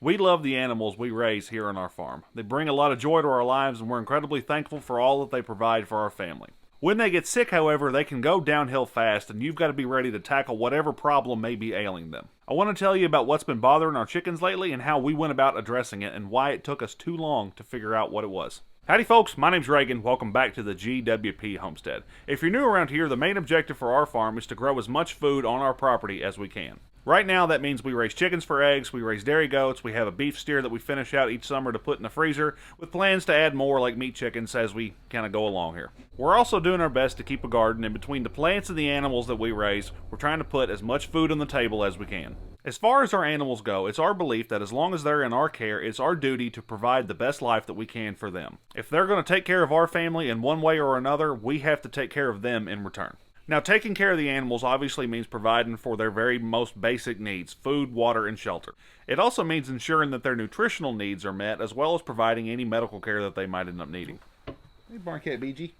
We love the animals we raise here on our farm. They bring a lot of joy to our lives, and we're incredibly thankful for all that they provide for our family. When they get sick, however, they can go downhill fast, and you've got to be ready to tackle whatever problem may be ailing them. I want to tell you about what's been bothering our chickens lately and how we went about addressing it and why it took us too long to figure out what it was. Howdy folks, my name's Reagan. Welcome back to the GWP Homestead. If you're new around here, the main objective for our farm is to grow as much food on our property as we can. Right now, that means we raise chickens for eggs, we raise dairy goats, we have a beef steer that we finish out each summer to put in the freezer, with plans to add more like meat chickens as we kind of go along here. We're also doing our best to keep a garden, and between the plants and the animals that we raise, we're trying to put as much food on the table as we can. As far as our animals go, it's our belief that as long as they're in our care, it's our duty to provide the best life that we can for them. If they're going to take care of our family in one way or another, we have to take care of them in return. Now, taking care of the animals obviously means providing for their very most basic needs, food, water, and shelter. It also means ensuring that their nutritional needs are met, as well as providing any medical care that they might end up needing. Hey, barn cat BG.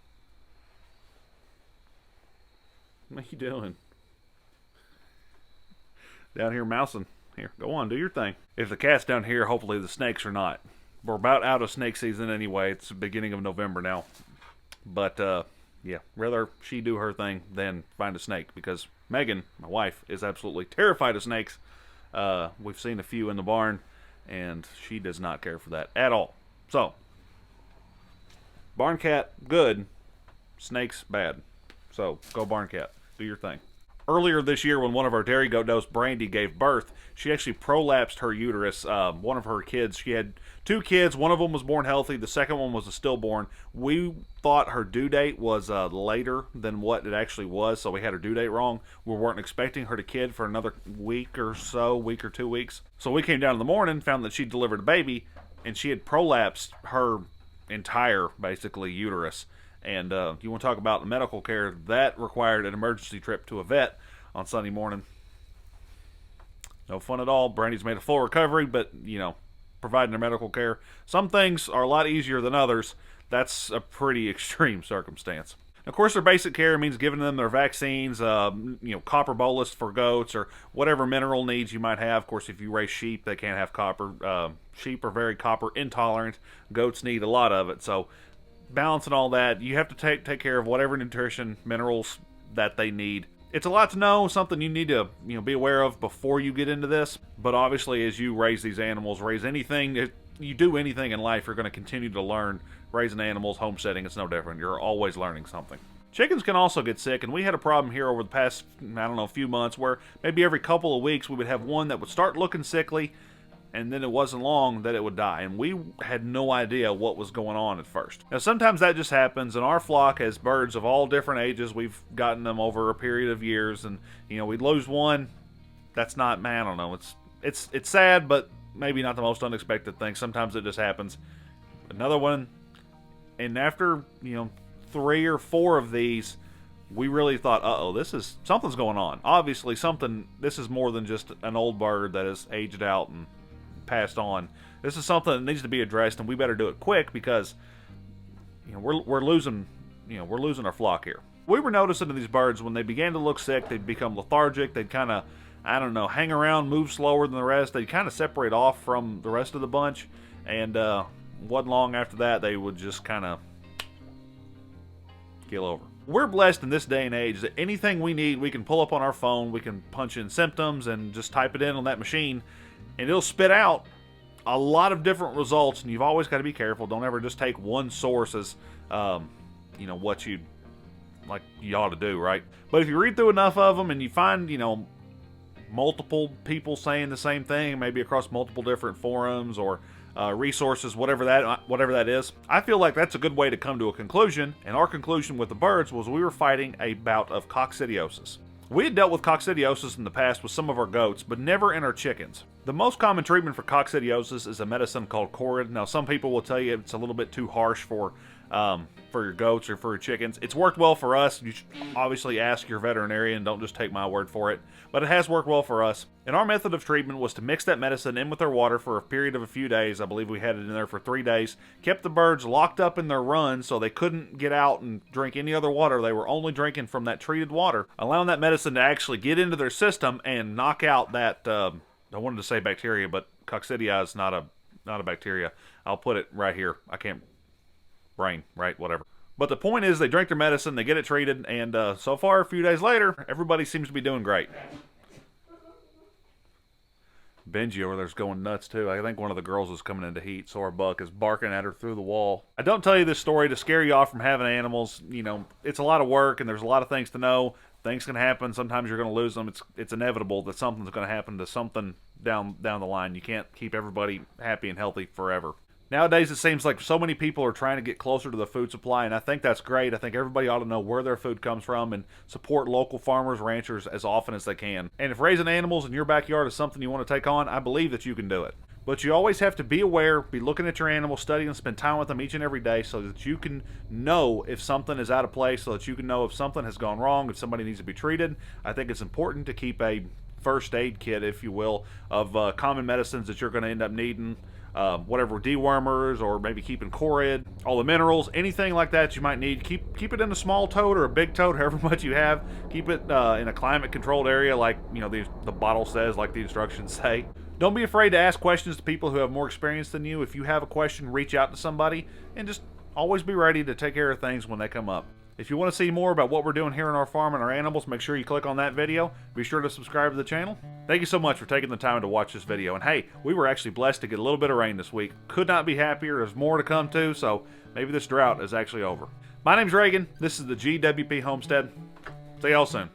What are you doing? Down here mousing. Here, go on, do your thing. If the cat's down here, hopefully the snakes are not. We're about out of snake season anyway. It's the beginning of November now. But, yeah, rather she do her thing than find a snake, because Megan, my wife, is absolutely terrified of snakes. We've seen a few in the barn, and she does not care for that at all. So, barn cat, good. Snakes, bad. So, go barn cat. Do your thing. Earlier this year, when one of our dairy goat does, Brandy, gave birth, she actually prolapsed her uterus. One of her kids, she had two kids. One of them was born healthy. The second one was a stillborn. We thought her due date was later than what it actually was, so we had her due date wrong. We weren't expecting her to kid for another week or 2 weeks. So we came down in the morning, found that she delivered a baby, and she had prolapsed her entire, basically, uterus. And you want to talk about the medical care, that required an emergency trip to a vet on Sunday morning. No fun at all. Brandy's made a full recovery, but, you know, providing her medical care. Some things are a lot easier than others. That's a pretty extreme circumstance. Of course, their basic care means giving them their vaccines, copper bolus for goats, or whatever mineral needs you might have. Of course, if you raise sheep, they can't have copper. Sheep are very copper intolerant. Goats need a lot of it, so balancing all that, you have to take care of whatever nutrition, minerals that they need. It's a lot to know, something you need to be aware of before you get into this. But obviously, as you raise these animals, raise anything, you do anything in life, you're going to continue to learn. Raising animals, homesteading, it's no different. You're always learning something. Chickens can also get sick, and we had a problem here over the past, few months, where maybe every couple of weeks we would have one that would start looking sickly, and then it wasn't long that it would die, and we had no idea what was going on at first. Now, sometimes that just happens, and our flock has birds of all different ages. We've gotten them over a period of years, and, we'd lose one. That's not, I don't know, it's sad, but maybe not the most unexpected thing. Sometimes it just happens. Another one, and after, 3 or 4 of these, we really thought, something's going on. Obviously, this is more than just an old bird that is aged out and passed on. This is something that needs to be addressed, and we better do it quick, because we're losing our flock here. We were noticing that these birds, when they began to look sick, they'd become lethargic. They'd kind of, hang around, move slower than the rest. They'd kind of separate off from the rest of the bunch, and wasn't long after that they would just kind of keel over. We're blessed in this day and age that anything we need, we can pull up on our phone, we can punch in symptoms and just type it in on that machine, and it'll spit out a lot of different results, and you've always got to be careful. Don't ever just take one source as, what you ought to do, right? But if you read through enough of them and you find, multiple people saying the same thing, maybe across multiple different forums or resources, whatever that is, I feel like that's a good way to come to a conclusion. And our conclusion with the birds was we were fighting a bout of coccidiosis. We had dealt with coccidiosis in the past with some of our goats, but never in our chickens. The most common treatment for coccidiosis is a medicine called Corid. Now, some people will tell you it's a little bit too harsh for your goats or for your chickens. It's worked well for us. You should obviously ask your veterinarian. Don't just take my word for it. But it has worked well for us. And our method of treatment was to mix that medicine in with our water for a period of a few days. I believe we had it in there for 3 days. Kept the birds locked up in their run so they couldn't get out and drink any other water. They were only drinking from that treated water, allowing that medicine to actually get into their system and knock out that I wanted to say bacteria, but coccidia is not a bacteria. I'll put it right here. I can't brain, right? Whatever. But the point is, they drink their medicine, they get it treated, and so far, a few days later, everybody seems to be doing great. Benji over there's going nuts too. I think one of the girls is coming into heat, so our buck is barking at her through the wall. I don't tell you this story to scare you off from having animals. You know, it's a lot of work and there's a lot of things to know. Things can happen. Sometimes you're going to lose them. It's inevitable that something's going to happen to something down the line. You can't keep everybody happy and healthy forever. Nowadays, it seems like so many people are trying to get closer to the food supply, and I think that's great. I think everybody ought to know where their food comes from and support local farmers, ranchers as often as they can. And if raising animals in your backyard is something you want to take on, I believe that you can do it. But you always have to be aware, be looking at your animals, studying, and spend time with them each and every day so that you can know if something is out of place, so that you can know if something has gone wrong, if somebody needs to be treated. I think it's important to keep a first aid kit, if you will, of common medicines that you're going to end up needing. Whatever dewormers or maybe keeping chorid, all the minerals, anything like that you might need. Keep it in a small tote or a big tote, however much you have. Keep it in a climate controlled area, like the bottle says, like the instructions say. Don't be afraid to ask questions to people who have more experience than you. If you have a question, reach out to somebody and just always be ready to take care of things when they come up. If you want to see more about what we're doing here on our farm and our animals, make sure you click on that video. Be sure to subscribe to the channel. Thank you so much for taking the time to watch this video. And hey, we were actually blessed to get a little bit of rain this week. Could not be happier. There's more to come too, so maybe this drought is actually over. My name's Reagan. This is the GWP Homestead. See y'all soon.